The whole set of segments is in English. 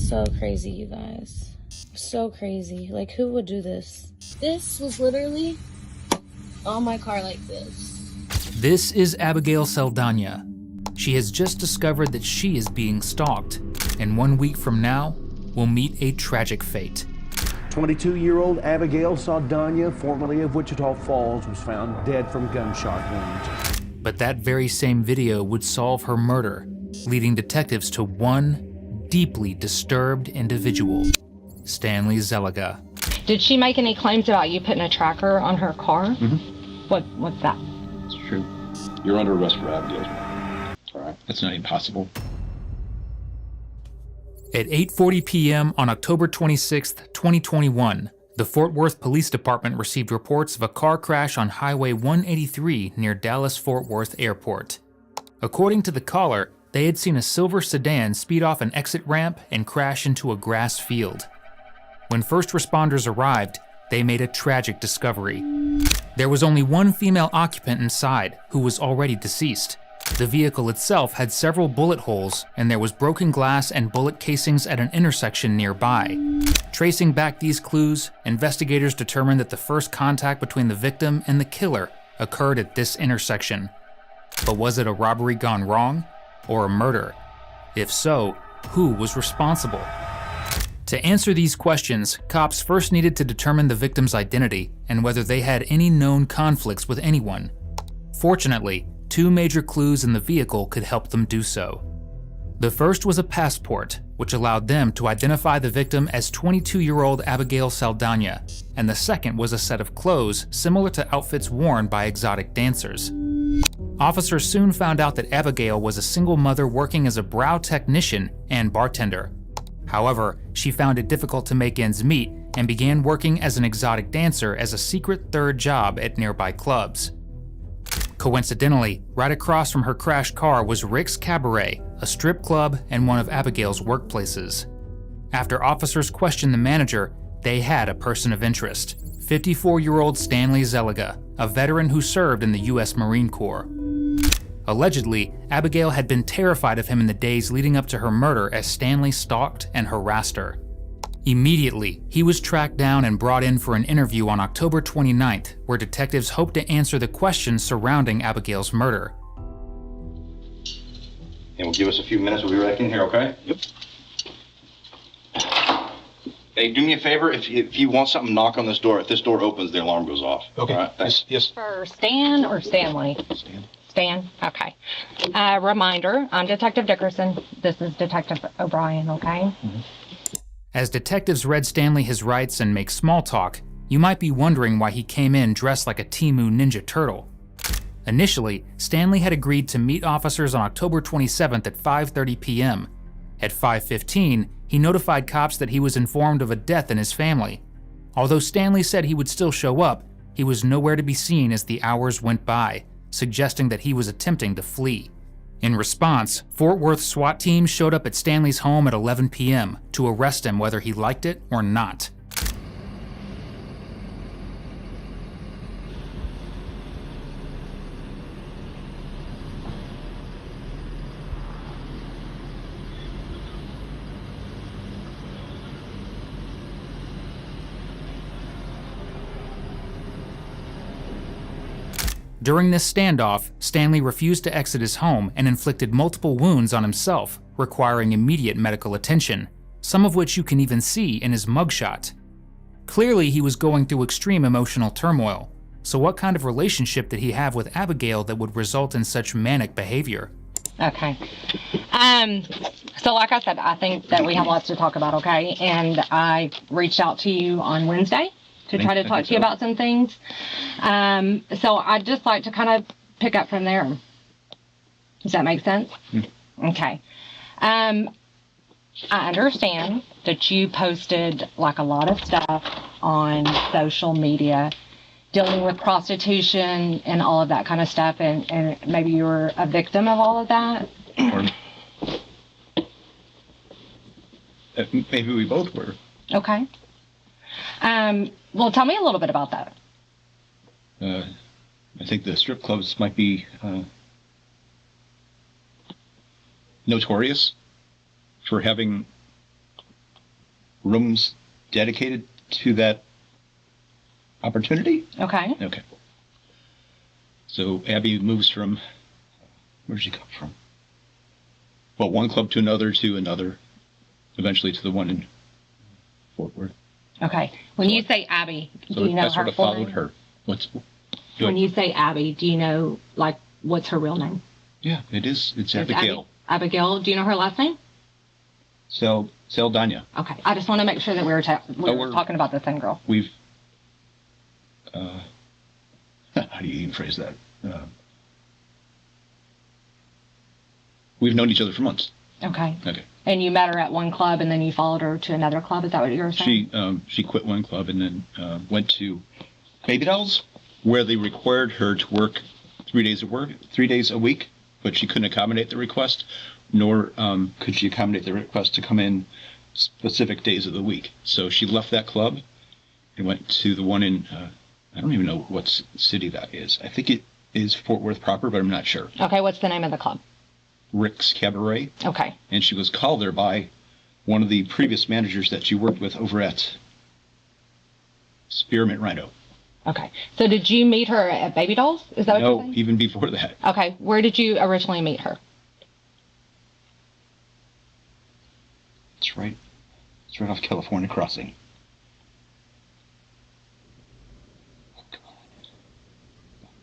So crazy, you guys. So crazy. Like, who would do this? This was literally on my car like this. This is Abigail Saldana. She has just discovered that she is being stalked, and 1 week from now will meet a tragic fate. 22-year-old Abigail Saldana, formerly of Wichita Falls, was found dead from gunshot wounds. But that very same video would solve her murder, leading detectives to one deeply disturbed individual, Stanley Zeliga. Did she make any claims about you putting a tracker on her car? Mm-hmm. What's that? It's true. You're under arrest for Abigail's murder. All right. That's not impossible. At 8:40 p.m. on October 26, 2021, the Fort Worth Police Department received reports of a car crash on Highway 183 near Dallas-Fort Worth Airport. According to the caller, they had seen a silver sedan speed off an exit ramp and crash into a grass field. When first responders arrived, they made a tragic discovery. There was only one female occupant inside, who was already deceased. The vehicle itself had several bullet holes, and there was broken glass and bullet casings at an intersection nearby. Tracing back these clues, investigators determined that the first contact between the victim and the killer occurred at this intersection. But was it a robbery gone wrong, or a murder? If so, who was responsible? To answer these questions, cops first needed to determine the victim's identity and whether they had any known conflicts with anyone. Fortunately, two major clues in the vehicle could help them do so. The first was a passport, which allowed them to identify the victim as 22-year-old Abigail Saldana, and the second was a set of clothes similar to outfits worn by exotic dancers. Officers soon found out that Abigail was a single mother working as a brow technician and bartender. However, she found it difficult to make ends meet and began working as an exotic dancer as a secret third job at nearby clubs. Coincidentally, right across from her crashed car was Rick's Cabaret, a strip club and one of Abigail's workplaces. After officers questioned the manager, they had a person of interest, 54-year-old Stanley Zeliga, a veteran who served in the U.S. Marine Corps. Allegedly, Abigail had been terrified of him in the days leading up to her murder as Stanley stalked and harassed her. Immediately, he was tracked down and brought in for an interview on October 29th, where detectives hoped to answer the questions surrounding Abigail's murder. And we'll give us a few minutes. We'll be right in here, okay? Yep. Hey, do me a favor. If you want something, knock on this door. If this door opens, the alarm goes off. Okay. All right, thanks. Yes. For Stan or Stanley? Stan. Stan? Okay. Reminder, I'm Detective Dickerson. This is Detective O'Brien, okay? Mm-hmm. As detectives read Stanley his rights and make small talk, you might be wondering why he came in dressed like a Temu Ninja Turtle. Initially, Stanley had agreed to meet officers on October 27th at 5:30 p.m. At 5:15, he notified cops that he was informed of a death in his family. Although Stanley said he would still show up, he was nowhere to be seen as the hours went by, suggesting that he was attempting to flee. In response, Fort Worth SWAT teams showed up at Stanley's home at 11 p.m. to arrest him whether he liked it or not. During this standoff, Stanley refused to exit his home and inflicted multiple wounds on himself, requiring immediate medical attention, some of which you can even see in his mugshot. Clearly, he was going through extreme emotional turmoil, so what kind of relationship did he have with Abigail that would result in such manic behavior? Okay. So like I said, I think that we have lots to talk about, okay? And I reached out to you on Wednesday to try to talk to you about some things. So I'd just like to kind of pick up from there. Does that make sense? Okay. I understand that you posted like a lot of stuff on social media dealing with prostitution and all of that kind of stuff, and maybe you were a victim of all of that. Maybe we both were. Okay. Well, tell me a little bit about that. I think the strip clubs might be notorious for having rooms dedicated to that opportunity. Okay. Okay. So Abby moves from, where did she come from? Well, one club to another, eventually to the one in Fort Worth. Okay. When you say Abby, So do you know I her sort of full followed name? her. When you say Abby, do you know, like, what's her real name? Yeah, it's It's Abigail. Abigail. Do you know her last name? Saldana. Okay. I just want to make sure that we were talking about the same girl. We've, how do you even phrase that? We've known each other for months. Okay. Okay. And you met her at one club, and then you followed her to another club. Is that what you were saying? She quit one club and then went to Baby Dolls, where they required her to work 3 days a week, but she couldn't accommodate the request, nor could she accommodate the request to come in specific days of the week. So she left that club and went to the one in, I don't even know what city that is. I think it is Fort Worth proper, but I'm not sure. Okay. What's the name of the club? Rick's Cabaret. Okay. And she was called there by one of the previous managers that she worked with over at Spearmint Rhino. Okay. So did you meet her at Baby Dolls? Is that what you're No, saying? even before that. Okay. Where did you originally meet her? It's right off California Crossing.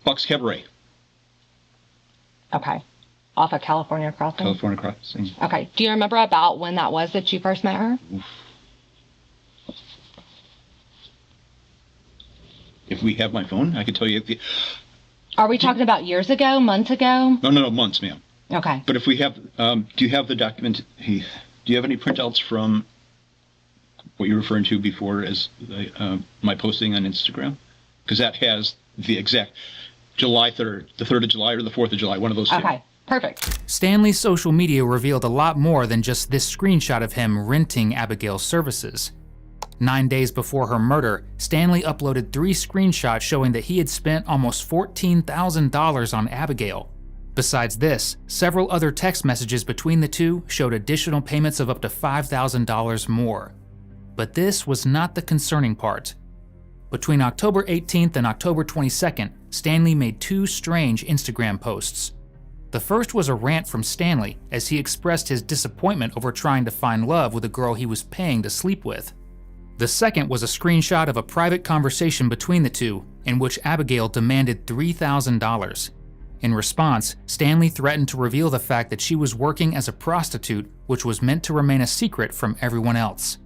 Buck's Cabaret. Okay. Off of California Crossing? California Crossing. Okay. Do you remember about when that was that you first met her? If we have my phone, I could tell you. Are we talking about years ago, months ago? No, months, ma'am. Okay. But if we have, do you have the document? Do you have any printouts from what you're referring to before as my posting on Instagram? Because that has the exact July 3rd, the 3rd of July or the 4th of July, one of those two. Okay. Perfect. Stanley's social media revealed a lot more than just this screenshot of him renting Abigail's services. 9 days before her murder, Stanley uploaded 3 screenshots showing that he had spent almost $14,000 on Abigail. Besides this, several other text messages between the two showed additional payments of up to $5,000 more. But this was not the concerning part. Between October 18th and October 22nd, Stanley made 2 strange Instagram posts. The first was a rant from Stanley as he expressed his disappointment over trying to find love with a girl he was paying to sleep with. The second was a screenshot of a private conversation between the two in which Abigail demanded $3,000. In response, Stanley threatened to reveal the fact that she was working as a prostitute, which was meant to remain a secret from everyone else.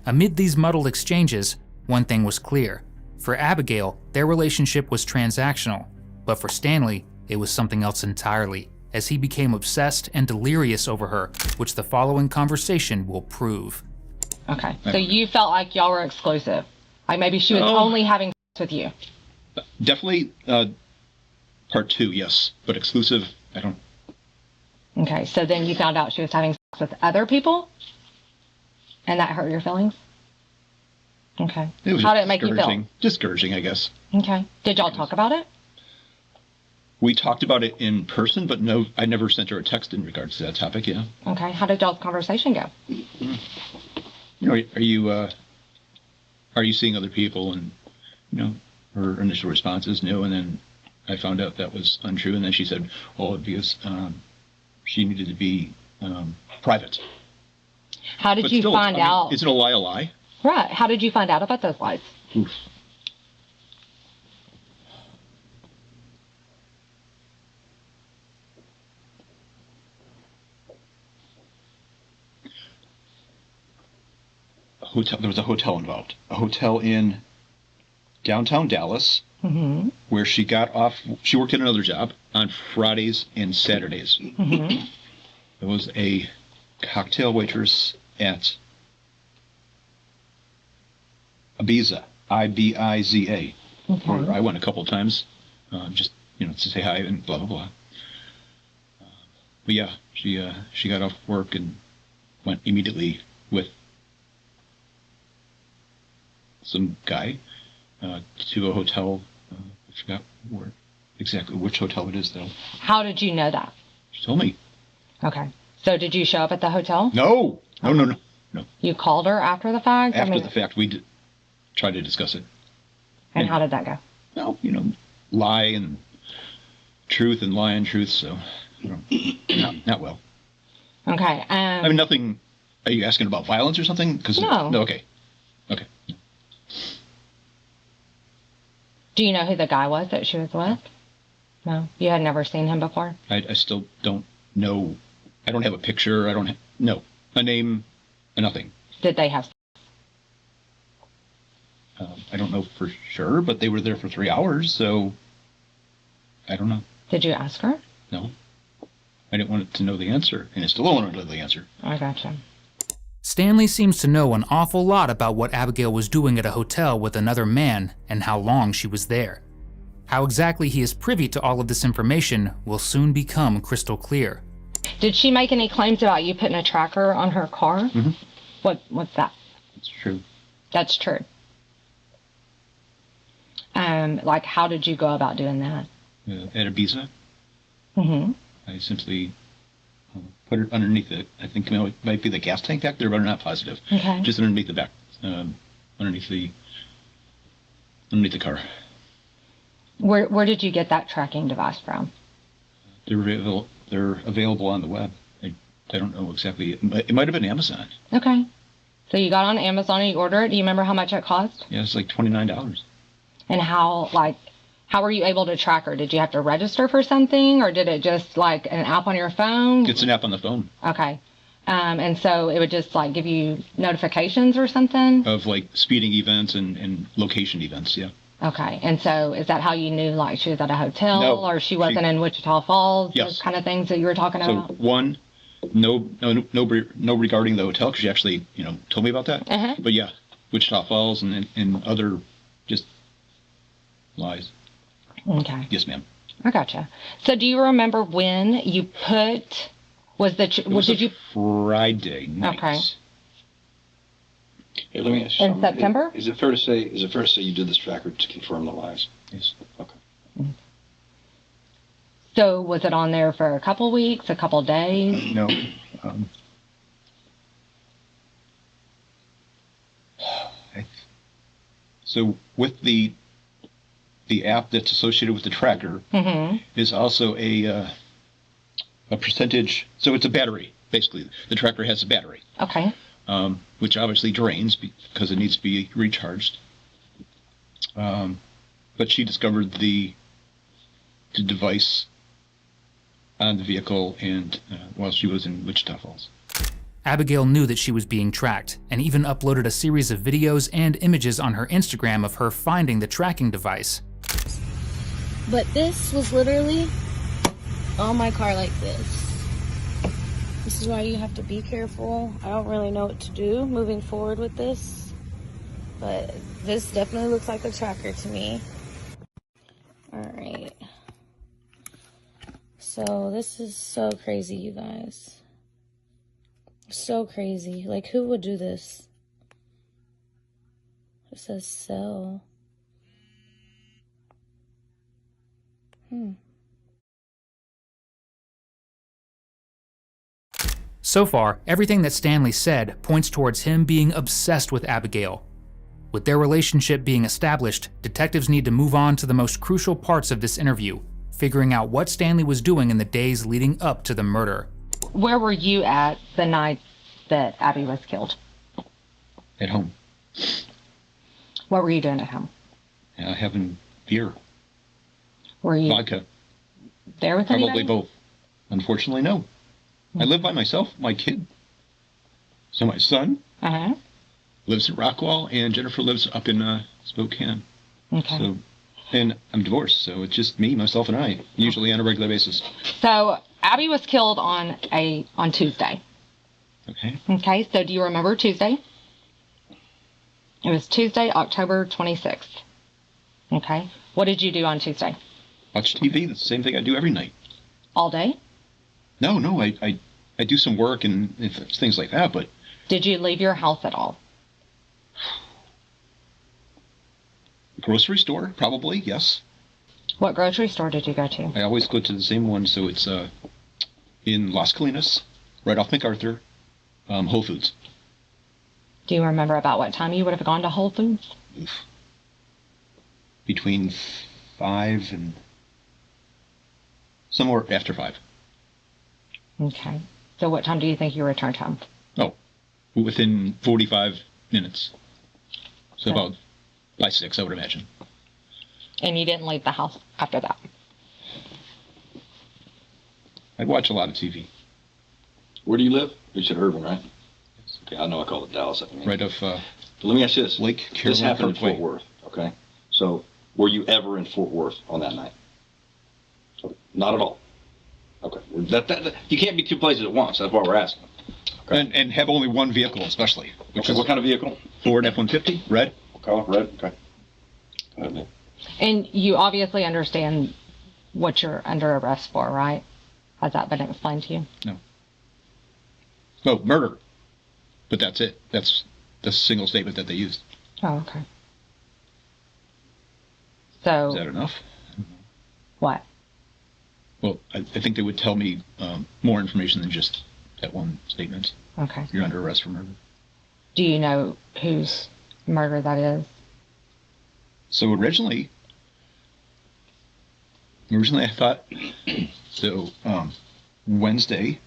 Amid these muddled exchanges, one thing was clear. For Abigail, their relationship was transactional, but for Stanley, it was something else entirely, as he became obsessed and delirious over her, which the following conversation will prove. Okay. So you felt like y'all were exclusive. Like maybe she was only having sex with you. Definitely part 2, yes. But exclusive, I don't. Okay. So then you found out she was having sex with other people? And that hurt your feelings? Okay. It was How did it make you feel? Discouraging, I guess. Okay. Did y'all talk about it? We talked about it in person, but no, I never sent her a text in regards to that topic, yeah. Okay. How did y'all's conversation go? You know, are you seeing other people? And, you know, her initial response is no, and then I found out that was untrue, and then she said, oh, because she needed to be private. How did you find out? Is it a lie? Right. How did you find out about those lies? Oof. There was a hotel involved. A hotel in downtown Dallas, where she got off. She worked at another job on Fridays and Saturdays. There was a cocktail waitress at Ibiza, Ibiza, where I went a couple of times, just to say hi and blah blah blah. But yeah, she got off work and went immediately with some guy to a hotel. I forgot exactly which hotel it is, though. How did you know that? She told me. Okay. So did you show up at the hotel? No. no. You called her after the fact? After the fact, we tried to discuss it. And how did that go? Well, lie and truth and lie and truth, so not well. Okay. I mean, nothing. Are you asking about violence or something? No. Okay. Okay. Do you know who the guy was that she was with? No. You had never seen him before? I still don't know. I don't have a picture. I don't have a name, nothing. Did they have? I don't know for sure, but they were there for 3 hours, so I don't know. Did you ask her? No. I didn't want to know the answer, and I still don't want to know the answer. I gotcha. Stanley seems to know an awful lot about what Abigail was doing at a hotel with another man and how long she was there. How exactly he is privy to all of this information will soon become crystal clear. Did she make any claims about you putting a tracker on her car? Mm-hmm. What's that? It's true. That's true. Like, how did you go about doing that? At Ibiza, Mm-hmm. I simply put it underneath it. I think it might be the gas tank back there, but I'm not positive. Okay. Just underneath the back, underneath the car. Where did you get that tracking device from? They're available on the web. I don't know exactly. It might have been Amazon. Okay. So you got on Amazon and you ordered it. Do you remember how much it cost? Yeah, it's like $29. And how were you able to track her? Did you have to register for something, or did it just like an app on your phone? It's an app on the phone. Okay. And so it would just like give you notifications or something? Of like speeding events and location events, yeah. Okay. And so is that how you knew like she was at a hotel No, or she wasn't in Wichita Falls? Yes. Those kind of things that you were talking So about? one, no regarding the hotel, because she actually, told me about that. Uh-huh. But yeah, Wichita Falls and other just lies. Okay. Yes, ma'am. I gotcha. So do you remember when you put, did you? Friday night. Okay. Hey, let me ask you In something. September? Is it fair to say you did this tracker to confirm the lies? Yes. Okay. So was it on there for a couple weeks, a couple days? No. So with the app that's associated with the tracker Mm-hmm. is also a percentage. So it's a battery, basically. The tracker has a battery, Okay. which obviously drains because it needs to be recharged. But she discovered the device on the vehicle and while she was in Wichita Falls. Abigail knew that she was being tracked and even uploaded a series of videos and images on her Instagram of her finding the tracking device. But this was literally on my car like this. This is why you have to be careful. I don't really know what to do moving forward with this, but this definitely looks like a tracker to me. All right. So this is so crazy, you guys. So crazy. Like, who would do this? It says sell. So far, everything that Stanley said points towards him being obsessed with Abigail. With their relationship being established, detectives need to move on to the most crucial parts of this interview, figuring out what Stanley was doing in the days leading up to the murder. Where were you at the night that Abby was killed? At home. What were you doing at home? Having beer. Were you Vodka. there with Probably anybody? both. Unfortunately, no. I live by myself, my kid. So my son Uh-huh. lives in Rockwall, and Jennifer lives up in Spokane. Okay. So, and I'm divorced, so it's just me, myself, and I, usually on a regular basis. So Abby was killed on Tuesday. Okay. Okay, so do you remember Tuesday? It was Tuesday, October 26th. Okay. What did you do on Tuesday? Watch TV, the same thing I do every night. All day? No, I do some work and things like that, but Did you leave your house at all? grocery store, probably, yes. What grocery store did you go to? I always go to the same one, so it's in Las Colinas, right off MacArthur, Whole Foods. Do you remember about what time you would have gone to Whole Foods? Between 5 and somewhere after 5. Okay. So what time do you think you returned home? Oh, within 45 minutes. So about by 6, I would imagine. And you didn't leave the house after that? I watch a lot of TV. Where do you live? You said Irving, right? Okay, I know I call it Dallas. Right off Let me ask you this. Lake This Carolina happened in Parkway. Fort Worth, okay? So, were you ever in Fort Worth on that night? Not at all. Okay. You can't be two places at once. That's why we're asking. Okay. And have only one vehicle, especially. Which Okay, is what kind of vehicle? Ford F-150, red. Color, red, okay. Okay. And you obviously understand what you're under arrest for, right? Has that been explained to you? No. Oh, murder. But that's it. That's the single statement that they used. Oh, okay. So Is that enough? what? Well, I think they would tell me more information than just that one statement. Okay. You're under arrest for murder. Do you know whose murder that is? So originally I thought, so Wednesday,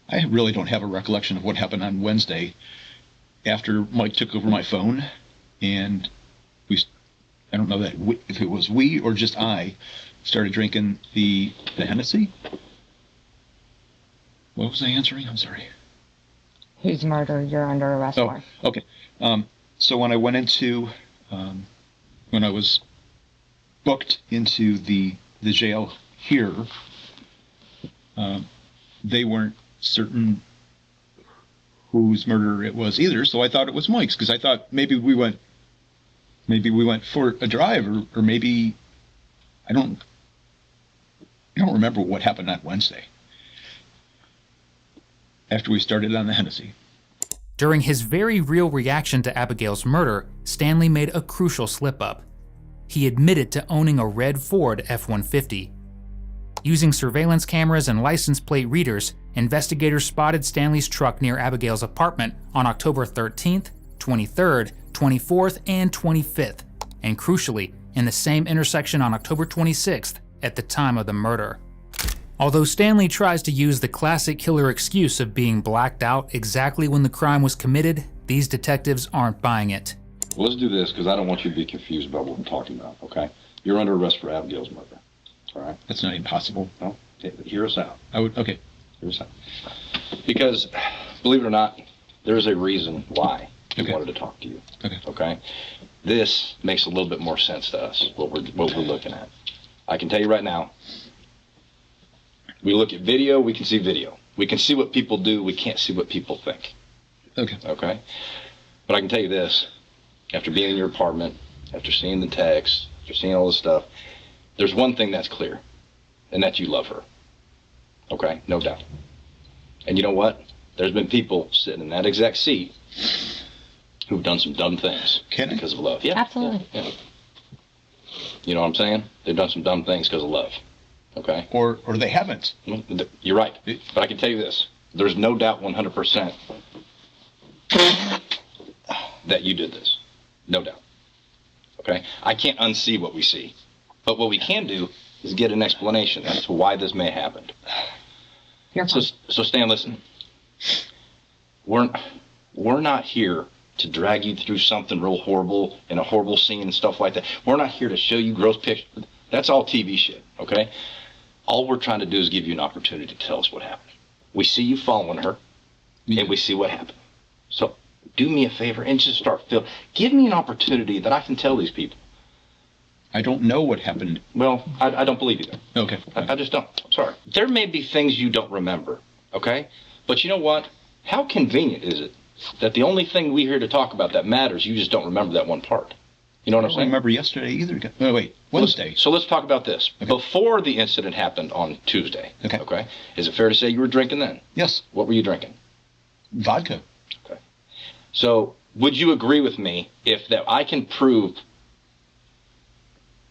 I really don't have a recollection of what happened on Wednesday after Mike took over my phone, and I don't know if it was we or just I started drinking the Hennessy. What was I answering? I'm sorry. Whose murder you're under arrest for? Okay. So when I went into, when I was booked into the jail here, they weren't certain whose murder it was either, so I thought it was Mike's, because I thought maybe we went for a drive, or maybe I don't remember what happened on Wednesday after we started on the Hennessy. During his very real reaction to Abigail's murder, Stanley made a crucial slip-up. He admitted to owning a red Ford F-150. Using surveillance cameras and license plate readers, investigators spotted Stanley's truck near Abigail's apartment on October 13th, 23rd, 24th, and 25th, and crucially, in the same intersection on October 26th at the time of the murder. Although Stanley tries to use the classic killer excuse of being blacked out exactly when the crime was committed, these detectives aren't buying it. Well, let's do this, because I don't want you to be confused about what we're talking about, okay? You're under arrest for Abigail's murder, all right? That's not impossible. No? Hear us out. Okay. Hear us out. Because, believe it or not, there is a reason why we Okay. wanted to talk to you. Okay. Okay? This makes a little bit more sense to us, what we're looking at. I can tell you right now, we look at video, we can see video. We can see what people do, we can't see what people think. Okay. Okay? But I can tell you this, after being in your apartment, after seeing the text, after seeing all this stuff, there's one thing that's clear, and that you love her. Okay? No doubt. And you know what? There's been people sitting in that exact seat who've done some dumb things because of love. Yeah. Absolutely. Yeah. You know what I'm saying? They've done some dumb things because of love. Okay? Or they haven't. You're right. But I can tell you this. There's no doubt 100% that you did this. No doubt. Okay? I can't unsee what we see. But what we can do is get an explanation as to why this may have happened. So Stan, listen. We're not here to drag you through something real horrible and a horrible scene and stuff like that. We're not here to show you gross pictures. That's all TV shit, okay? All we're trying to do is give you an opportunity to tell us what happened. We see you following her, and we see what happened. So do me a favor and just give me an opportunity that I can tell these people. I don't know what happened. Well, I don't believe you then. Okay. I just don't. I'm sorry. There may be things you don't remember, okay? But you know what? How convenient is it that the only thing we're here to talk about that matters, you just don't remember that one part? You know what I'm I don't saying? remember yesterday either. No, wait. Wednesday. So let's talk about this. Okay. Before the incident happened on Tuesday, Okay. Is it fair to say you were drinking then? Yes. What were you drinking? Vodka. Okay. So would you agree with me if that I can prove,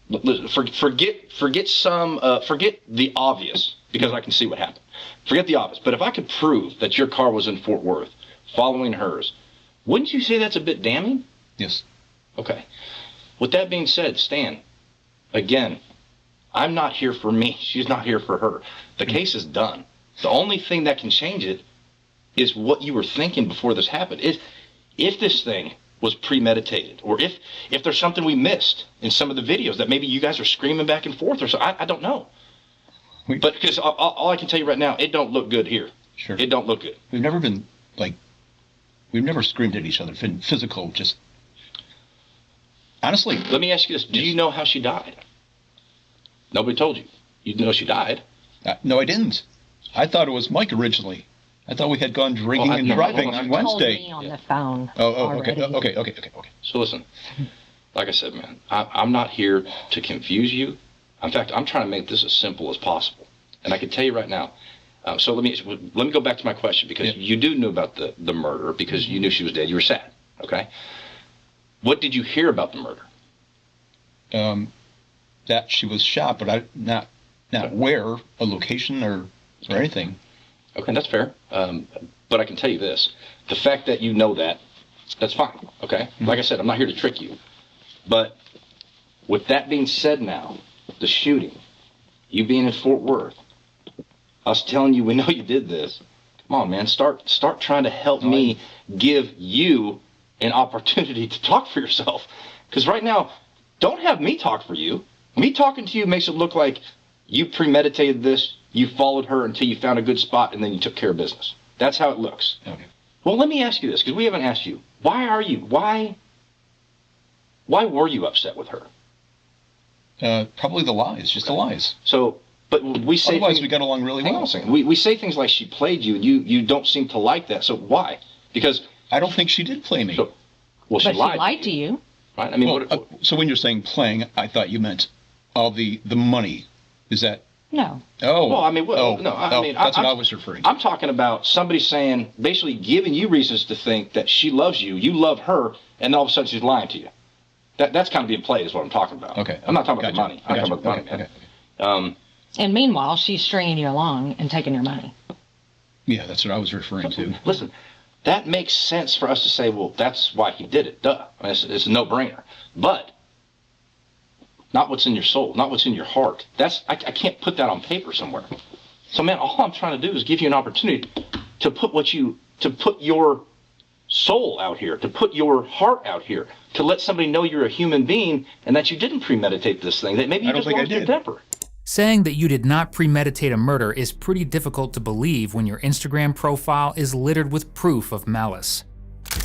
forget the obvious, because I can see what happened. Forget the obvious. But if I could prove that your car was in Fort Worth following hers Wouldn't you say that's a bit damning? Yes. Okay. With that being said, Stan, again, I'm not here for me. She's not here for her. The case is done. The only thing that can change it is what you were thinking before this happened. If this thing was premeditated, or if there's something we missed in some of the videos that maybe you guys are screaming back and forth or so, I don't know. But because all I can tell you right now, it don't look good here. Sure. It don't look good. We've never been, like, we've never screamed at each other, been physical, just, honestly. Let me ask you this. Do you know how she died? Nobody told you. You know she died. No, I didn't. I thought it was Mike originally. I thought we had gone drinking and driving on Wednesday. Told me on the phone. Okay. So listen, like I said, man, I'm not here to confuse you. In fact, I'm trying to make this as simple as possible. And I can tell you right now. So let me go back to my question, because you do know about the murder because you knew she was dead. You were sad. Okay. What did you hear about the murder? That she was shot, but not where, a location or anything. Okay, that's fair. But I can tell you this. The fact that you know that's fine, okay? Mm-hmm. Like I said, I'm not here to trick you. But with that being said now, the shooting, you being in Fort Worth, us telling you we know you did this, come on, man, start trying to help me give you an opportunity to talk for yourself. Because right now, don't have me talk for you. Me talking to you makes it look like you premeditated this. You followed her until you found a good spot, and then you took care of business. That's how it looks. Okay. Well, let me ask you this, because we haven't asked you. Why were you upset with her? Probably the lies, just the lies. So, but we say otherwise we got along really well. Hang on a second. We say things like she played you, and you don't seem to like that. So why? Because I don't think she did play me. So, well, she lied to you. Right? I mean, so when you're saying playing, I thought you meant all the money. Is that? No. Oh. Well, I mean, no. I mean, that's what I was referring to. I'm talking about somebody saying, basically giving you reasons to think that she loves you, you love her, and all of a sudden she's lying to you. That's kind of being played is what I'm talking about. Okay. I'm not talking about the money. I'm talking about the money, man. And meanwhile, she's stringing you along and taking your money. Yeah, that's what I was referring to. Listen, that makes sense for us to say, well, that's why he did it. Duh. I mean, it's a no-brainer. But not what's in your soul, not what's in your heart. I can't put that on paper somewhere. So, man, all I'm trying to do is give you an opportunity to put your soul out here, to put your heart out here, to let somebody know you're a human being and that you didn't premeditate this thing, that maybe you just lost your temper. Saying that you did not premeditate a murder is pretty difficult to believe when your Instagram profile is littered with proof of malice.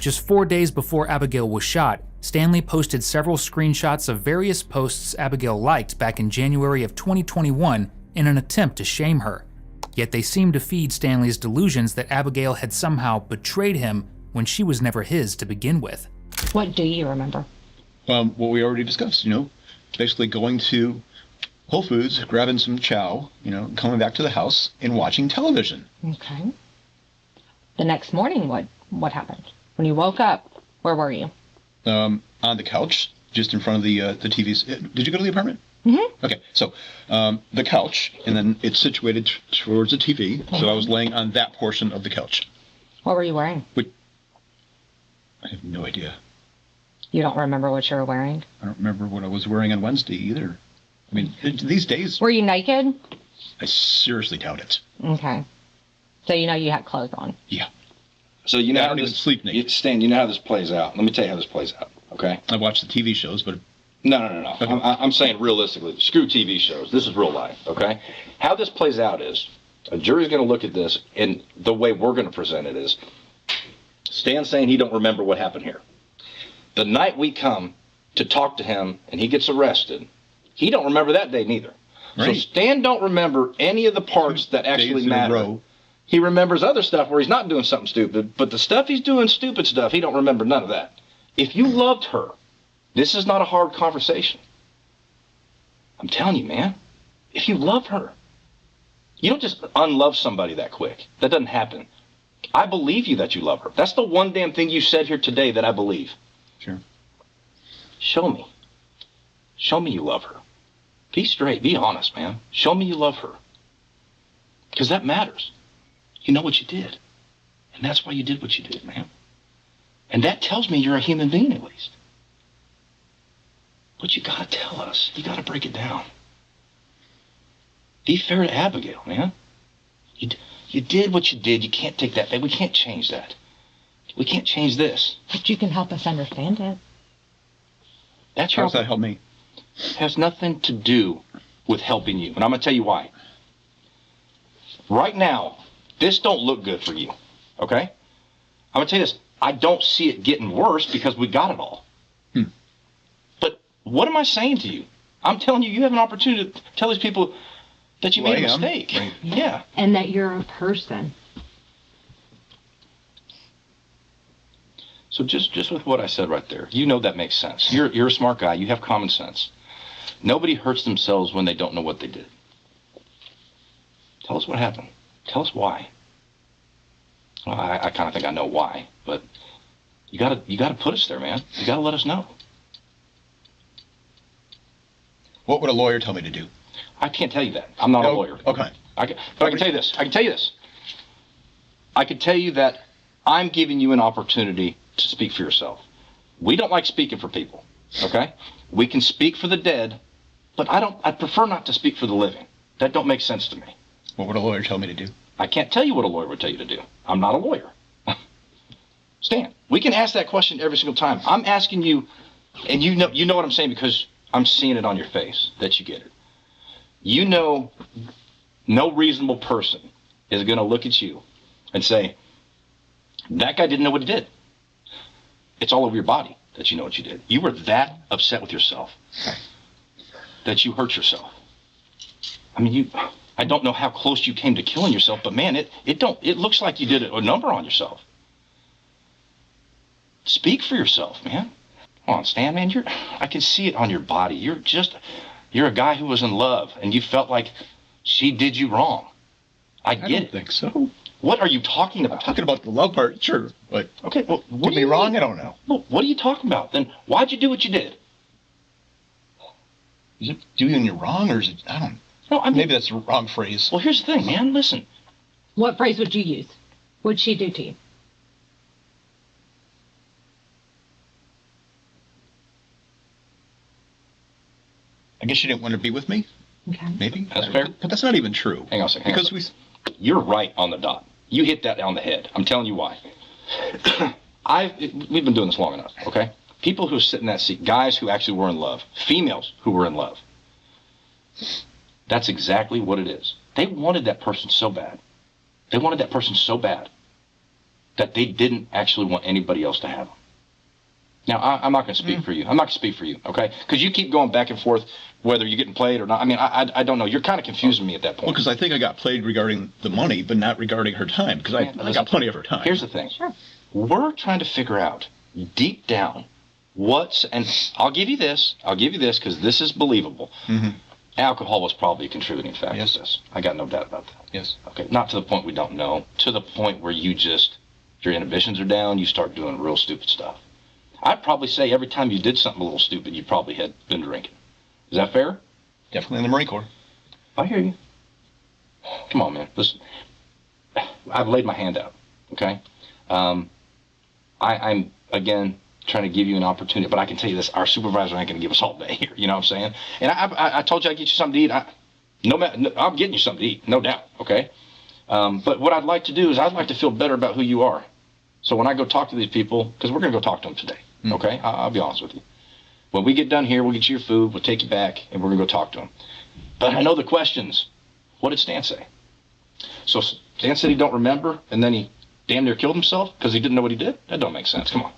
Just 4 days before Abigail was shot, Stanley posted several screenshots of various posts Abigail liked back in January of 2021 in an attempt to shame her. Yet they seemed to feed Stanley's delusions that Abigail had somehow betrayed him when she was never his to begin with. What do you remember? What we already discussed, basically going to Whole Foods, grabbing some chow, coming back to the house and watching television. Okay. The next morning, what happened? When you woke up, where were you? On the couch, just in front of the TVs. Did you go to the apartment? Mm-hmm. Okay, so the couch, and then it's situated towards the TV, mm-hmm. So I was laying on that portion of the couch. What were you wearing? I have no idea. You don't remember what you were wearing? I don't remember what I was wearing on Wednesday either. I mean, these days... Were you naked? I seriously doubt it. Okay. So you had clothes on? Yeah. So you know I don't even sleep naked. Stan, you know how this plays out. Let me tell you how this plays out, okay? I watch the TV shows, but... No. Okay. I'm saying realistically. Screw TV shows. This is real life, okay? How this plays out is a jury's going to look at this, and the way we're going to present it is Stan's saying he don't remember what happened here. The night we come to talk to him and he gets arrested, he don't remember that day neither. Right. So Stan don't remember any of the parts that actually matter. He remembers other stuff where he's not doing something stupid, but the stuff he's doing, stupid stuff, he don't remember none of that. If you loved her, this is not a hard conversation. I'm telling you, man. If you love her, you don't just unlove somebody that quick. That doesn't happen. I believe you that you love her. That's the one damn thing you said here today that I believe. Sure. Show me. Show me you love her. Be straight. Be honest, man. Show me you love her. Because that matters. You know what you did. And that's why you did what you did, man. And that tells me you're a human being at least. But you gotta tell us. You gotta break it down. Be fair to Abigail, man. You did what you did. You can't take that back. We can't change that. We can't change this. But you can help us understand it. That's How does that help me? has nothing to do with helping you. And I'm going to tell you why. Right now, this don't look good for you, okay? I'm going to tell you this. I don't see it getting worse because we got it all. But what am I saying to you? I'm telling you, you have an opportunity to tell these people that you made a mistake. Right. Yeah. And that you're a person. So just with what I said right there, you know that makes sense. You're a smart guy. You have common sense. Nobody hurts themselves when they don't know what they did. Tell us what happened. Tell us why. Well, I kind of think I know why, but you gotta put us there, man. You gotta let us know. What would a lawyer tell me to do? I can't tell you that. I'm not a lawyer. Okay. But I can tell you this. I can tell you that I'm giving you an opportunity to speak for yourself. We don't like speaking for people, okay? We can speak for the dead, but I prefer not to speak for the living. That don't make sense to me. What would a lawyer tell me to do? I can't tell you what a lawyer would tell you to do. I'm not a lawyer. Stan, we can ask that question every single time. I'm asking you, and you know what I'm saying because I'm seeing it on your face that you get it. You know, no reasonable person is going to look at you and say, that guy didn't know what he did. It's all over your body that you know what you did. You were that upset with yourself that you hurt yourself. I mean, I don't know how close you came to killing yourself, but man, it looks like you did a number on yourself. Speak for yourself, man. Come on, Stan, man, I can see it on your body. You're a guy who was in love, and you felt like she did you wrong. I get it. I don't think so. What are you talking about? I'm talking about the love part, sure, but okay, well, what get me wrong, I don't know. Well, what are you talking about? Then why'd you do what you did? Is it doing you wrong, or is it, I don't know. No, I mean, maybe that's the wrong phrase. Well, here's the thing, man. Listen. What phrase would you use? What'd she do to you? I guess she didn't want to be with me. Okay. Maybe. That's fair. But that's not even true. Hang on a second. Because you're right on the dot. You hit that on the head. I'm telling you why. We've been doing this long enough, okay? People who sit in that seat, guys who actually were in love, females who were in love. That's exactly what it is. They wanted that person so bad. They wanted that person so bad that they didn't actually want anybody else to have them. Now, I'm not going to speak for you. I'm not going to speak for you, okay? Because you keep going back and forth whether you're getting played or not. I mean, I don't know. You're kind of confusing me at that point. Well, because I think I got played regarding the money, but not regarding her time, because I got plenty of her time. Here's the thing. Sure. We're trying to figure out deep down and I'll give you this because this is believable. Mm-hmm. Alcohol was probably a contributing factor to this. I got no doubt about that. Yes. Okay, not to the point we don't know, to the point where your inhibitions are down, you start doing real stupid stuff. I'd probably say every time you did something a little stupid, you probably had been drinking. Is that fair? Definitely in the Marine Corps. I hear you. Come on, man. Listen, I've laid my hand out, okay? I'm, again, trying to give you an opportunity, but I can tell you this, our supervisor ain't going to give us all day here, you know what I'm saying? And I told you I'd get you something to eat. I'm getting you something to eat, no doubt, okay? But what I'd like to do is I'd like to feel better about who you are. So when I go talk to these people, because we're going to go talk to them today, okay? I'll be honest with you. When we get done here, we'll get you your food, we'll take you back, and we're going to go talk to them. But I know the questions. What did Stan say? So Stan said he don't remember, and then he damn near killed himself because he didn't know what he did? That don't make sense. Come on.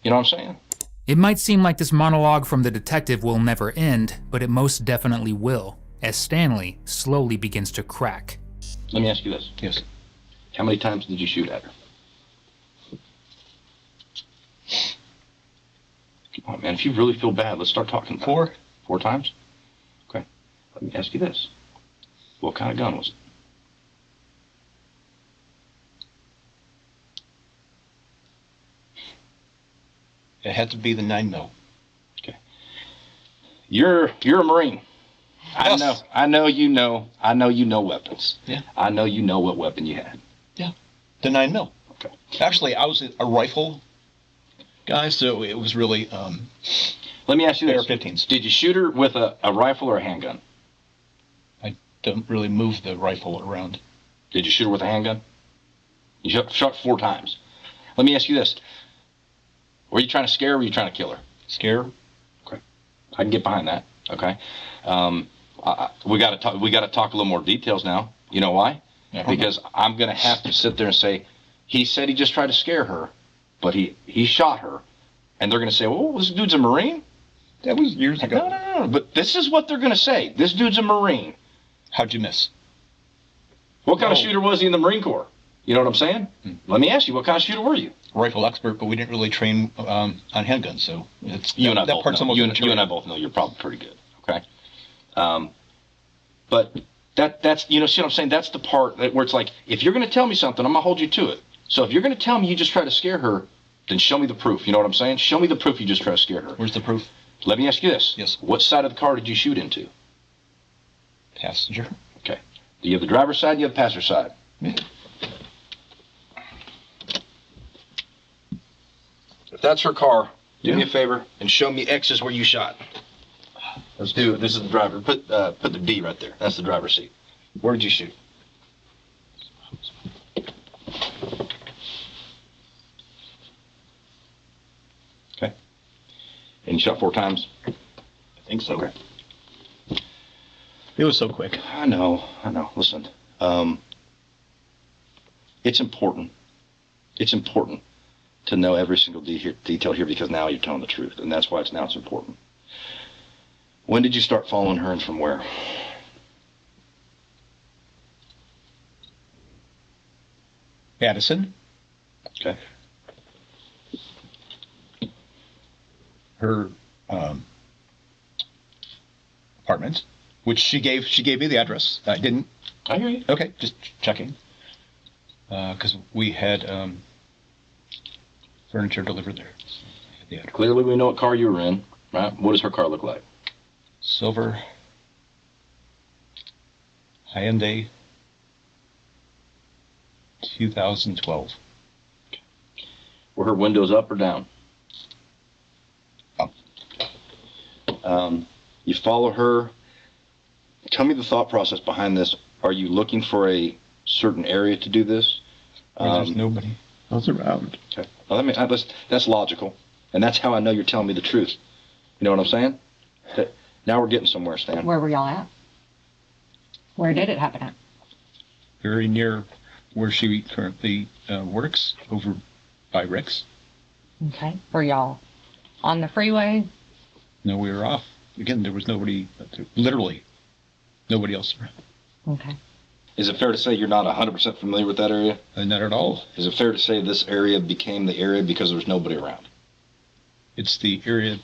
You know what I'm saying? It might seem like this monologue from the detective will never end, but it most definitely will, as Stanley slowly begins to crack. Let me ask you this. Yes. How many times did you shoot at her? Come on, man. If you really feel bad, let's start talking about it. 4 times? Okay. Let me ask you this. What kind of gun was it? It had to be the 9mm. Okay. You're a Marine. Yes. I know you know weapons. Yeah. I know you know what weapon you had. Yeah. The 9mm. Okay. Actually, I was a rifle guys, so it was really Let me ask you this. AR-15s. Did you shoot her with a rifle or a handgun? I don't really move the rifle around. Did you shoot her with a handgun? You shot 4 times. Let me ask you this. Were you trying to scare her or were you trying to kill her? Scare? Okay. I can get behind that. Okay. We got to talk a little more details now. You know why? Because I'm going to have to sit there and say, he said he just tried to scare her, but he shot her. And they're going to say, well, this dude's a Marine? That was years ago. No. But this is what they're going to say. This dude's a Marine. How'd you miss? What kind of shooter was he in the Marine Corps? You know what I'm saying? Let me ask you, what kind of shooter were you? Rifle expert, but we didn't really train on handguns, so it's You and I that both part's know. almost You and immaterial. I both know you're probably pretty good. Okay. But that's see what I'm saying? That's the part where it's like, if you're going to tell me something, I'm going to hold you to it. So if you're going to tell me you just tried to scare her, then show me the proof. You know what I'm saying? Show me the proof you just tried to scare her. Where's the proof? Let me ask you this. Yes. What side of the car did you shoot into? Passenger. Okay. Do you have the driver's side? Do you have the passenger side? Yeah. If that's her car, do me a favor and show me X's where you shot. Let's do it. This is the driver. Put the D right there. That's the driver's seat. Where did you shoot? Okay. And you shot 4 times? I think so. Okay. It was so quick. I know. Listen, it's important. It's important to know every single detail here because now you're telling the truth, and that's why it's important. When did you start following her and from where? Addison. Okay. Her apartment, which she gave me the address. I didn't. I hear you. Okay, just checking. Because we had furniture delivered there. The address. Clearly, we know what car you were in, right? What does her car look like? Silver Hyundai 2012. Were her windows up or down? Up. You follow her. Tell me the thought process behind this. Are you looking for a certain area to do this? There's nobody else around. Okay. Well, that's logical, and that's how I know you're telling me the truth. You know what I'm saying? Now we're getting somewhere, Stan. Where were y'all at? Where did it happen at? Very near where she currently works, over by Rick's. Okay. Were y'all on the freeway? No, we were off. Again, there was nobody, literally nobody else around. Okay. Is it fair to say you're not 100% familiar with that area? Not at all. Is it fair to say this area became the area because there was nobody around? It's the area,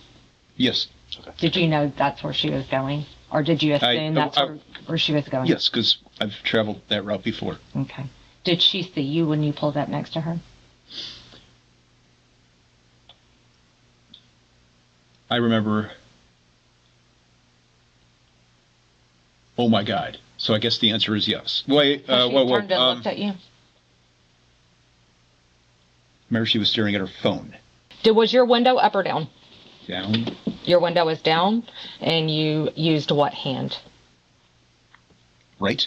yes. Okay. Did you know that's where she was going? Or did you assume that's where she was going? Yes, because I've traveled that route before. Okay. Did she see you when you pulled up next to her? I remember, oh my God. So I guess the answer is yes. Wait, So she turned and looked at you? Remember she was staring at her phone. Was your window up or down? Down. Your window was down, and you used what hand? Right?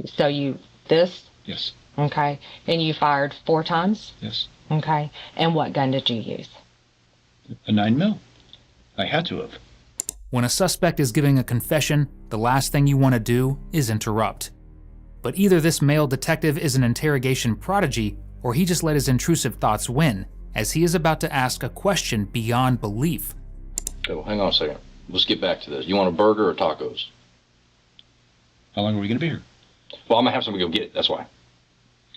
So this? Yes. Okay. And you fired 4 times? Yes. Okay. And what gun did you use? A 9mm. I had to have. When a suspect is giving a confession, the last thing you want to do is interrupt. But either this male detective is an interrogation prodigy, or he just let his intrusive thoughts win, as he is about to ask a question beyond belief. Okay, well, hang on a second. Let's get back to this. You want a burger or tacos? How long are we going to be here? Well, I'm going to have somebody go get it. That's why.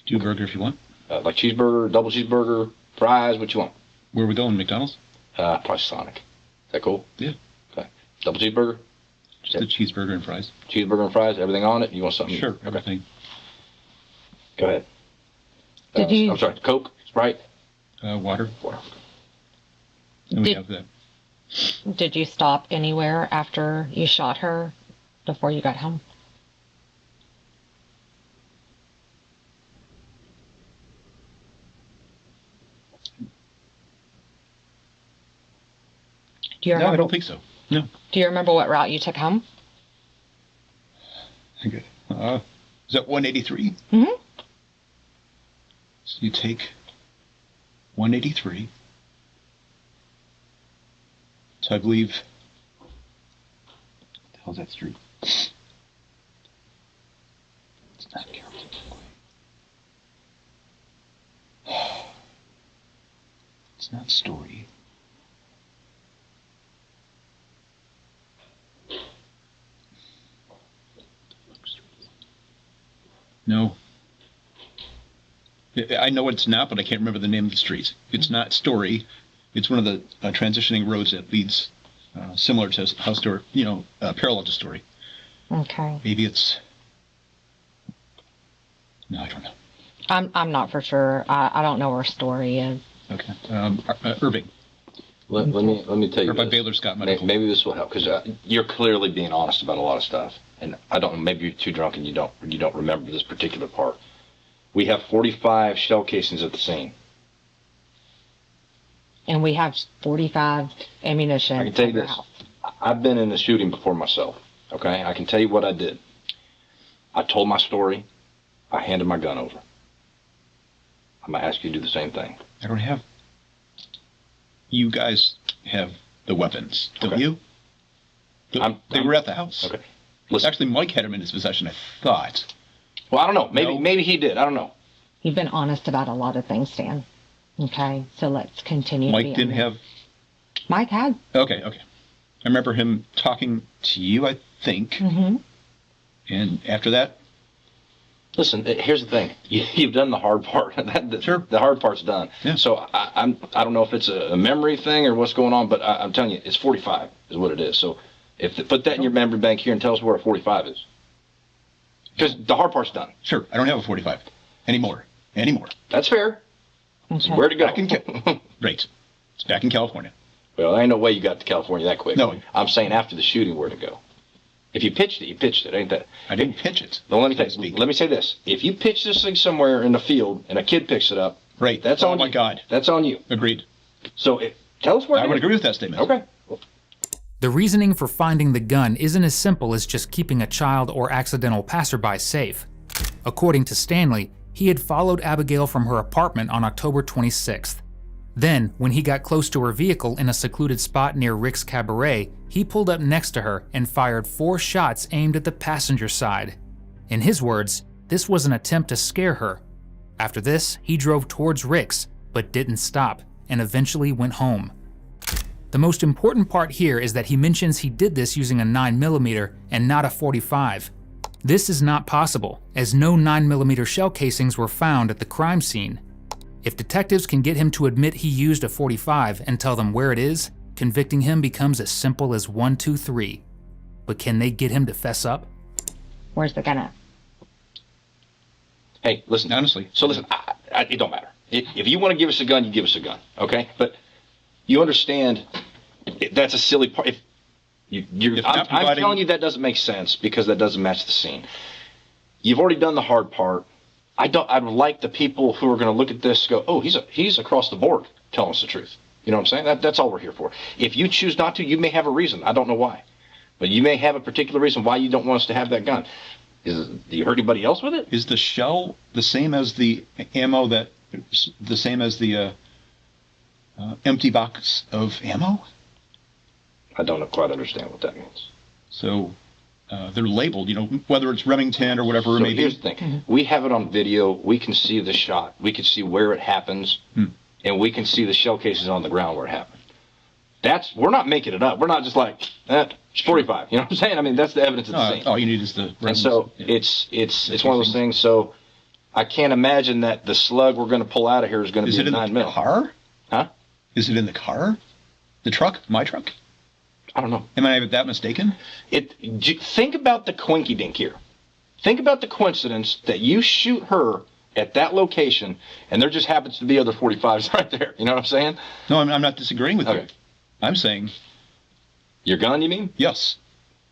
Do a burger if you want. Like cheeseburger, double cheeseburger, fries, what you want? Where are we going, McDonald's? Probably Sonic. Is that cool? Yeah. Okay. Double cheeseburger? Just a cheeseburger and fries. Cheeseburger and fries, everything on it? You want something? Sure, Okay. everything. Go ahead. Did you- I'm sorry, Coke, Sprite? Water. Water. And we Did- have that. Did you stop anywhere after you shot her before you got home? Do you No, remember? I don't think so. No. Do you remember what route you took home? Okay. Is that 183? Mm-hmm. So you take 183. So I believe. What the hell's that street? It's not Carrollton. It's not Story. No. I know what it's not, but I can't remember the name of the street. It's not Story. It's one of the transitioning roads that leads similar to how Story, parallel to Story. Okay. Maybe it's. No, I don't know. I'm not for sure. I don't know where Story is. Okay. Irving. Let me tell you Or by this. Baylor Scott Medical. Maybe this will help, because you're clearly being honest about a lot of stuff, and I don't know, maybe you're too drunk and you don't remember this particular part. We have 45 shell casings at the scene. And we have 45 ammunition. I can tell you at your this. house. I've been in a shooting before myself. Okay, I can tell you what I did. I told my story. I handed my gun over. I'm gonna ask you to do the same thing. I don't have. You guys have the weapons, don't Okay. you? They were at the house. Okay. Listen. Actually, Mike had them in his possession, I thought. Well, I don't know. No. Maybe he did. I don't know. You've been honest about a lot of things, Dan. Okay, so let's continue. Mike to be didn't honest. have. Mike had. Okay. I remember him talking to you, I think. Mm-hmm. And after that, Listen, here's the thing. You've done the hard part. Sure. The hard part's done. Yeah. So I don't know if it's a memory thing or what's going on, but I'm telling you, it's 45 is what it is. So put that in your memory bank here and tell us where a 45 is. Because the hard part's done. sure, I don't have a 45 anymore. That's fair. Okay. So where to go? Back in Right. It's back in California. Well, there ain't no way you got to California that quick. No. I'm saying after the shooting, where to go. If you pitched it, you pitched it, ain't that? I didn't pitch it. No, let me so to tell you, speak. let me say this. If you pitch this thing somewhere in the field and a kid picks it up, Right. that's oh on my you. God. That's on you. Agreed. So tell us where I it would is. agree with that statement. Okay. The reasoning for finding the gun isn't as simple as just keeping a child or accidental passerby safe. According to Stanley, he had followed Abigail from her apartment on October 26th. Then, when he got close to her vehicle in a secluded spot near Rick's Cabaret, he pulled up next to her and fired 4 shots aimed at the passenger side. In his words, this was an attempt to scare her. After this, he drove towards Rick's, but didn't stop, and eventually went home. The most important part here is that he mentions he did this using a 9mm and not a 45. This is not possible, as no 9mm shell casings were found at the crime scene. If detectives can get him to admit he used a 45 and tell them where it is, convicting him becomes as simple as 1, 2, 3. But can they get him to fess up? Where's the gun at? Hey, listen. Honestly. So listen, it don't matter. If you want to give us a gun, you give us a gun, okay? But you understand that's a silly part. I'm telling you that doesn't make sense because that doesn't match the scene. You've already done the hard part. I'd like the people who are going to look at this go, oh, he's across the board telling us the truth. You know what I'm saying? That's all we're here for. If you choose not to, you may have a reason. I don't know why. But you may have a particular reason why you don't want us to have that gun. Do you hurt anybody else with it? Is the shell the same as the ammo the same as the empty box of ammo? I don't quite understand what that means. So they're labeled, whether it's Remington or whatever it may Here's be. the thing. We have it on video. We can see the shot. We can see where it happens. And we can see the shell cases on the ground where it happened. We're not making it up. We're not just like, it's 45. You know what I'm saying? I mean, that's the evidence of the scene. All you need is the. And so it's one of those things. So I can't imagine that the slug we're going to pull out of here is going to be it in 9 the mil. car? Huh? Is it in the car? The truck? My truck? I don't know. Am I that mistaken? Think about the quinky dink here. Think about the coincidence that you shoot her at that location, and there just happens to be other 45s right there. You know what I'm saying? No, I'm not disagreeing with Okay. you. I'm saying Your gun, you mean? yes.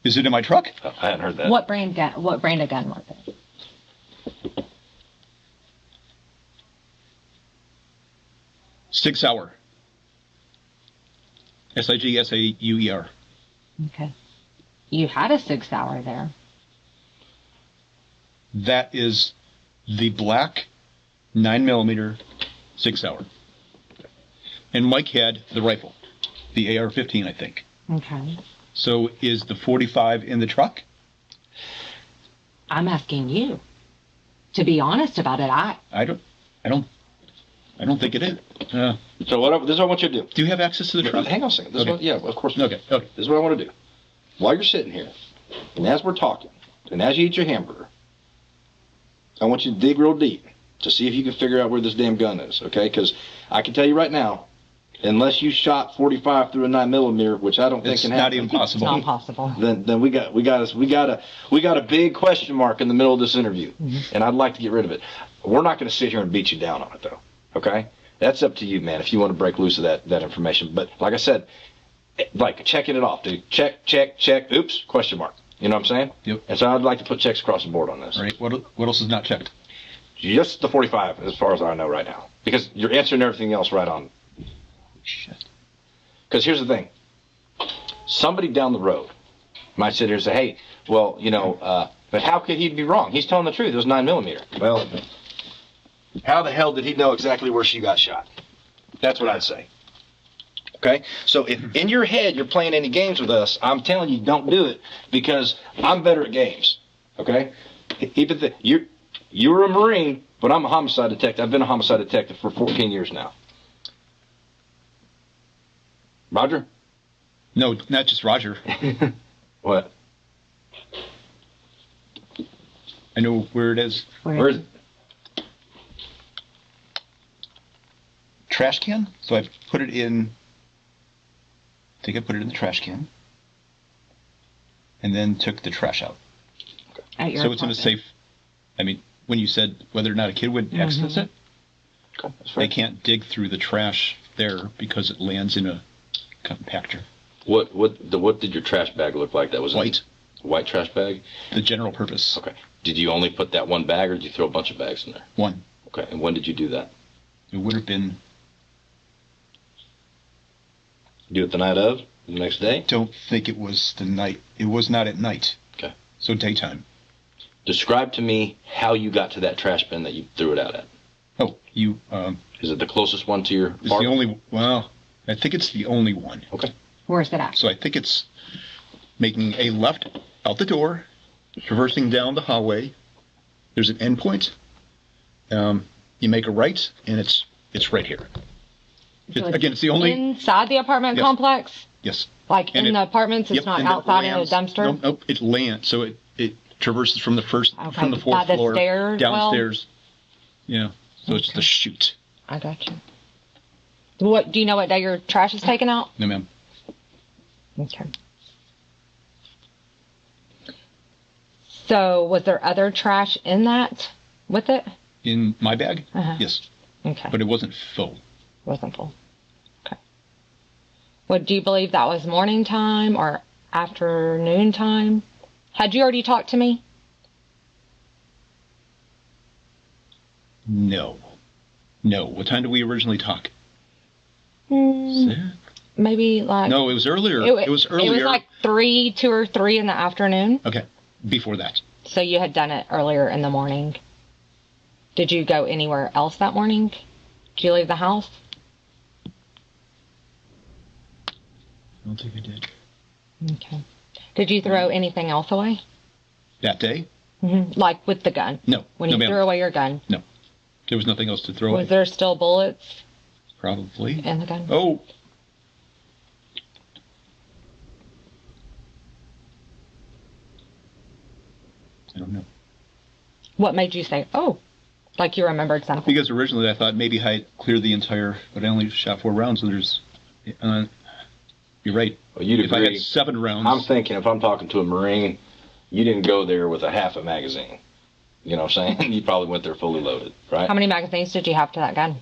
Is it in my truck? Oh, I hadn't heard that. What brand of gun was it? 6 hour. SIGSAUER. Okay. You had a 6-hour there. That is the black 9mm 6-hour. And Mike had the rifle, the AR-15, I think. Okay. So is the 45 in the truck? I'm asking you. To be honest about it, I don't think it is. So this is what I want you to do. Do you have access to the truck? Hang on a second. This Okay. is what, yeah, of course. Okay. This is what I want to do. While you're sitting here, and as we're talking, and as you eat your hamburger, I want you to dig real deep to see if you can figure out where this damn gun is, okay? Because I can tell you right now, unless you shot 45 through a 9mm, which I don't think It's can not happen. even possible. it's not possible. Then we got a big question mark in the middle of this interview, and I'd like to get rid of it. We're not going to sit here and beat you down on it, though. Okay, that's up to you, man. If you want to break loose of that information, but like I said, like checking it off, dude. Check. Oops, question mark. You know what I'm saying? Yep. And so I'd like to put checks across the board on this. All right. What else is not checked? Just the 45, as far as I know right now, because you're answering everything else right on. Shit. Because here's the thing. Somebody down the road might sit here and say, hey, well, but how could he be wrong? He's telling the truth. It was 9mm. Well, how the hell did he know exactly where she got shot? That's what I'd say. Okay? So if in your head you're playing any games with us, I'm telling you, don't do it, because I'm better at games. Okay? You're a Marine, but I'm a homicide detective. I've been a homicide detective for 14 years now. Roger? No, not just Roger. What? I know where it is. Where is it? Trash can. So I put it in. I think I put it in the trash can, and then took the trash out. At your So it's in a apartment. safe. I mean, when you said whether or not a kid would access it, Okay, that's fair. they can't dig through the trash there because it lands in a compactor. What did your trash bag look like? That was White. White trash bag. The general purpose. Okay. Did you only put that one bag, or did you throw a bunch of bags in there? One. Okay. And when did you do that? It would have been. Do it the night of? The next day? Don't think it was the night. It was not at night. Okay. So daytime. Describe to me how you got to that trash bin that you threw it out at. Oh, you. Is it the closest one to your It's the apartment? only. Well, I think it's the only one. Okay. Where's it at? So I think it's making a left out the door, traversing down the hallway. There's an end point. You make a right, and it's right here. So Again, it's the only. inside the apartment Yes. complex? Yes. Like And in it- the apartments, it's Yep, not and it outside in a lands- dumpster? Nope. It lands. So it traverses from the fourth By floor the stairs, downstairs. Yeah. So it's the chute. I got you. What, do you know what day your trash is taken out? No, ma'am. Okay. So was there other trash in that with it? In my bag? Uh-huh. Yes. Okay. But it wasn't full. Wasn't full. Okay. What, do you believe that was morning time or afternoon time? Had you already talked to me? No. What time did we originally talk? Six? Maybe like... No, it was earlier. It was earlier. It was like 2 or 3 in the afternoon. Okay. Before that. So you had done it earlier in the morning. Did you go anywhere else that morning? Did you leave the house? I don't think I did. Okay. Did you throw anything else away? That day? Like with the gun? No. When No, you ma'am. threw away your gun? No. There was nothing else to throw Was away. there still bullets Probably. in the gun? Oh. I don't know. What made you say, oh, like you remembered something? Because originally I thought maybe I cleared the entire, but I only shot 4 rounds, so there's. You're right. Well, you'd if I agree. had 7 rounds. I'm thinking if I'm talking to a Marine, you didn't go there with a half a magazine. You know what I'm saying? You probably went there fully loaded, right? How many magazines did you have to that gun?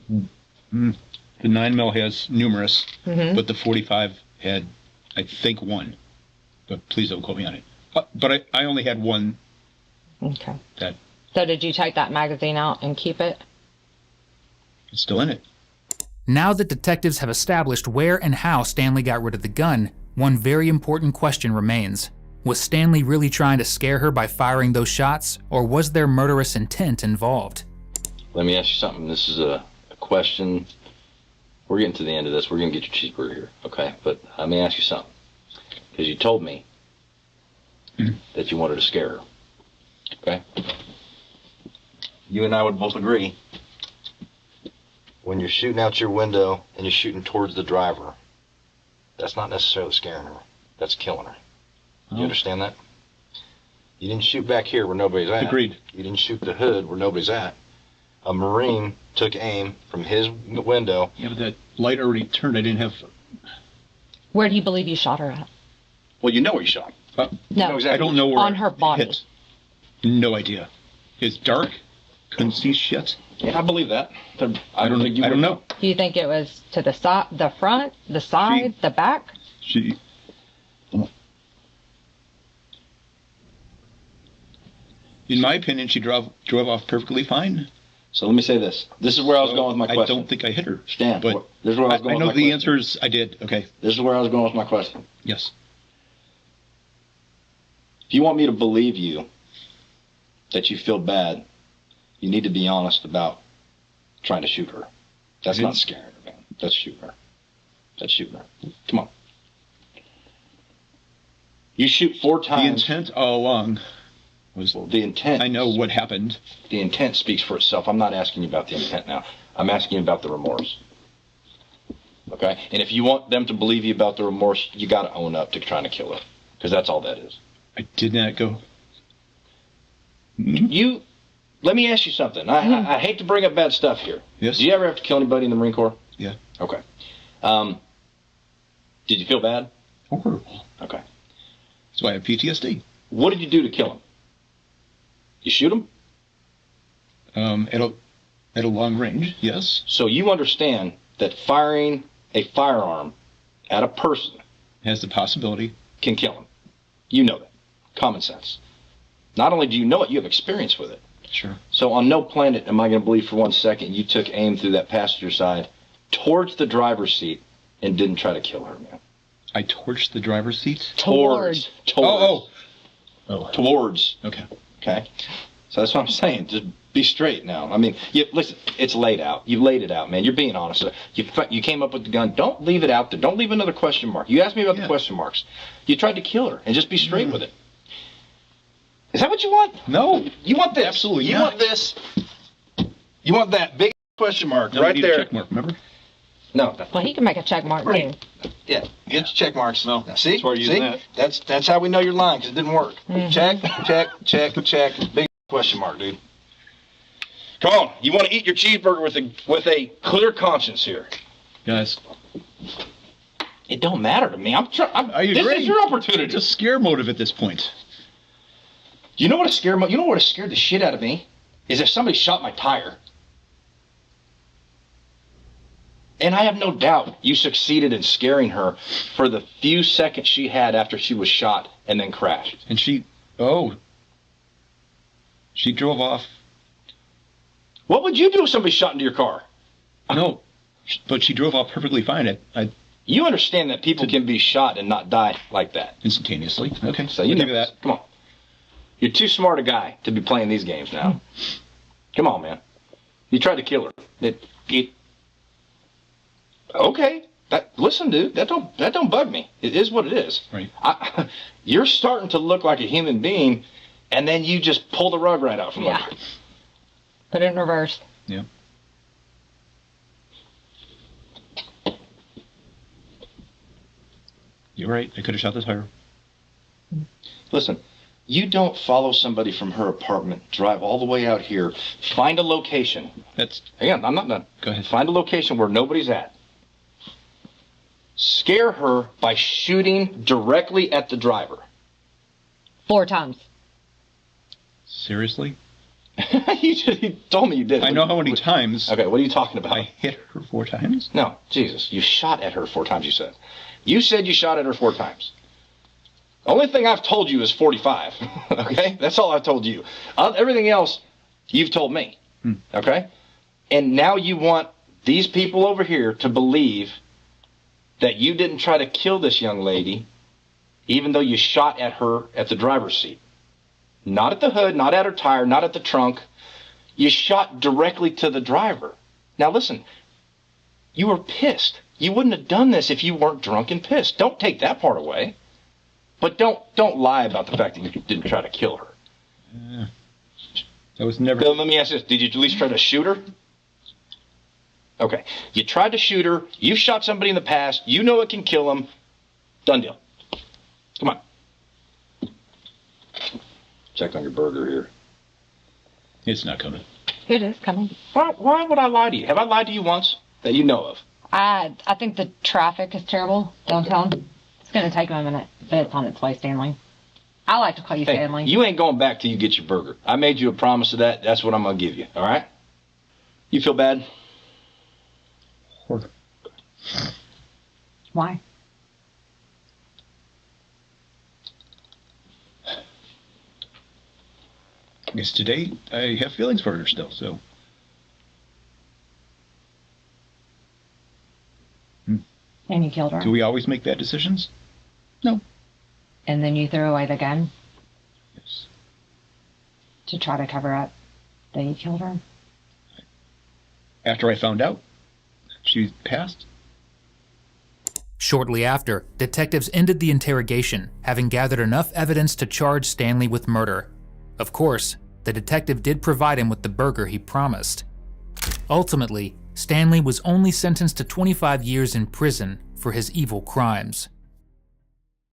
The 9mm has numerous, Mm-hmm. but the 45 had, I think, 1. But please don't quote me on it. But I only had 1 Okay. that So did you take that magazine out and keep it? is still in it. Now that detectives have established where and how Stanley got rid of the gun, one very important question remains. Was Stanley really trying to scare her by firing those shots, or was there murderous intent involved? Let me ask you something. This is a question. We're getting to the end of this. We're going to get your cheeseburger here, okay? But let me ask you something. Because you told me that you wanted to scare her, okay? You and I would both agree, when you're shooting out your window and you're shooting towards the driver, that's not necessarily scaring her. That's killing her. You understand that? You didn't shoot back here where nobody's at. Agreed. You didn't shoot the hood where nobody's at. A Marine took aim from his window. Yeah, but that light already turned. I didn't have... Where do you believe you shot her at? Well, you know where you shot. No. Exactly. I don't know where On her body. Hit. No idea. It's dark. Couldn't see shit. Yeah, I believe that. I don't think you I don't know. Do you think it was to the side, the front, the side, the back? She... In my opinion, she drove off perfectly fine. So let me say this. This is where I was going with my question. I don't think I hit her. Stan, but this is where I was going I with know my the question. answer is I did. Okay. This is where I was going with my question. Yes. If you want me to believe you that you feel bad, you need to be honest about trying to shoot her. That's not scaring her, man. That's shooting her. That's shooting her. Come on. You shoot 4 times. The intent all along was... The intent. I know what happened. The intent speaks for itself. I'm not asking you about the intent now. I'm asking you about the remorse. Okay? And if you want them to believe you about the remorse, you got to own up to trying to kill her. Because that's all that is. I did not go... You... Let me ask you something. I hate to bring up bad stuff here. Yes. Did you ever have to kill anybody in the Marine Corps? Yeah. Okay. Did you feel bad? Horrible. Okay. That's why I have PTSD. What did you do to kill him? You shoot him? At a long range, yes. So you understand that firing a firearm at a person Has the possibility. can kill him. You know that. Common sense. Not only do you know it, you have experience with it. Sure. So on no planet am I going to believe for 1 second you took aim through that passenger side towards the driver's seat and didn't try to kill her, man. I torched the driver's seat? Towards. Oh. Towards. Okay. Okay? So that's what I'm saying. Just be straight now. I mean, listen, it's laid out. You've laid it out, man. You're being honest. You came up with the gun. Don't leave it out there. Don't leave another question mark. You asked me about the question marks. You tried to kill her, and just be straight with it. Is that what you want? No. You want this? Absolutely You not. want this? You want that big question mark No, right we need a there? check mark, remember? No. Well, he can make a check mark too. Yeah, get your check marks. No, See? that's why you're using See? that. That's how we know you're lying, because it didn't work. Check. Big question mark, dude. Come on. You want to eat your cheeseburger with a clear conscience here. Guys, It don't matter to me. I agree. This is your opportunity. It's a scare motive at this point. You know what scared the shit out of me? Is if somebody shot my tire. And I have no doubt you succeeded in scaring her for the few seconds she had after she was shot and then crashed. And she drove off. What would you do if somebody shot into your car? No, but she drove off perfectly fine. I You understand that people can be shot and not die like that. instantaneously. Okay, So you we'll know give you that. Come on. You're too smart a guy to be playing these games now. Come on, man. You tried to kill her. Okay. Listen, dude. That don't bug me. It is what it is. Right. You're starting to look like a human being, and then you just pull the rug right out from under. Put it in reverse. Yeah. You're right. I could have shot the tire. Listen, you don't follow somebody from her apartment, drive all the way out here, find a location. Again, I'm not done. Go ahead. Find a location where nobody's at. Scare her by shooting directly at the driver. 4 times. Seriously? You told me you did. I know how many times. Okay, what are you talking about? I hit her 4 times. No, Jesus, you shot at her 4 times, you said. You said you shot at her 4 times. The only thing I've told you is 45, okay? That's all I've told you. Everything else, you've told me, okay? And now you want these people over here to believe that you didn't try to kill this young lady, even though you shot at her at the driver's seat. Not at the hood, not at her tire, not at the trunk. You shot directly to the driver. Now listen, you were pissed. You wouldn't have done this if you weren't drunk and pissed. Don't take that part away. But don't lie about the fact that you didn't try to kill her. That was never... Bill, let me ask this. Did you at least try to shoot her? Okay. You tried to shoot her. You've shot somebody in the past. You know it can kill them. Done deal. Come on. Check on your burger here. It's not coming. It is coming. Why would I lie to you? Have I lied to you once that you know of? I think the traffic is terrible downtown. It's going to take him a minute, but it's on its way, Stanley. I like to call you Hey, Stanley. you ain't going back till you get your burger. I made you a promise of that. That's what I'm going to give you, all right? You feel bad? Why? I guess today I have feelings for her still, so... And you killed her. Do we always make bad decisions? No. And then you threw away the gun Yes. to try to cover up that you killed her. After I found out she passed. Shortly after, detectives ended the interrogation, having gathered enough evidence to charge Stanley with murder. Of course, the detective did provide him with the burger he promised. Ultimately, Stanley was only sentenced to 25 years in prison for his evil crimes.